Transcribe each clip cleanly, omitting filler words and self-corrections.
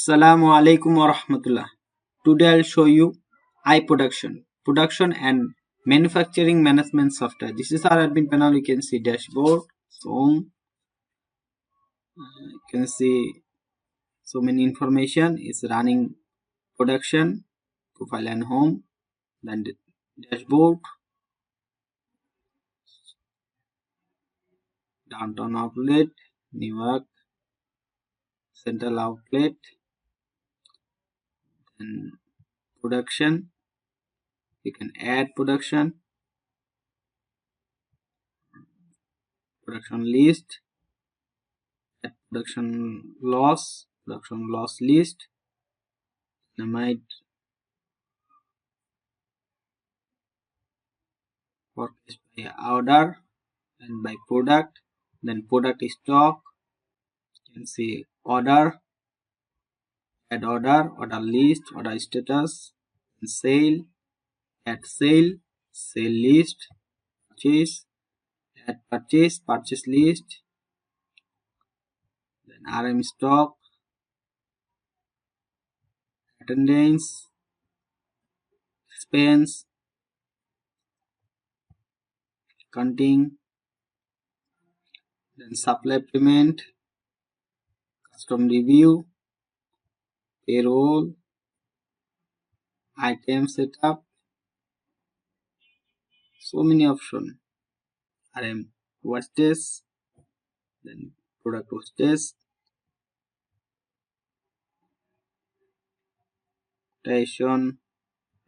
Assalamu alaikum wa rahmatullah. Today I'll show you iProduction, production and manufacturing management software. This is our admin panel. You can see dashboard, home. You can see so many information is running production, profile and home, then the dashboard, downtown outlet, Newark, central outlet, and production. You can add production list, add production loss list. I might work by order and by product, then product stock. You can see order, add order list, order status, and sale, add sale list, purchase, add purchase list, then RM stock, attendance, expense, accounting, then supply payment, custom review, payroll, item setup. So many options. RM wastage, then product wastage, station,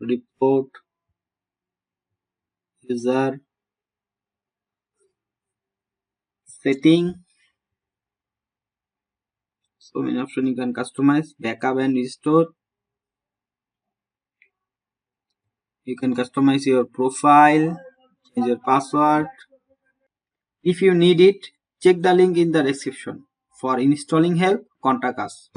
report, user, setting. So many options you can customize, backup and restore. You can customize your profile, change your password. If you need it, check the link in the description. For installing help, contact us.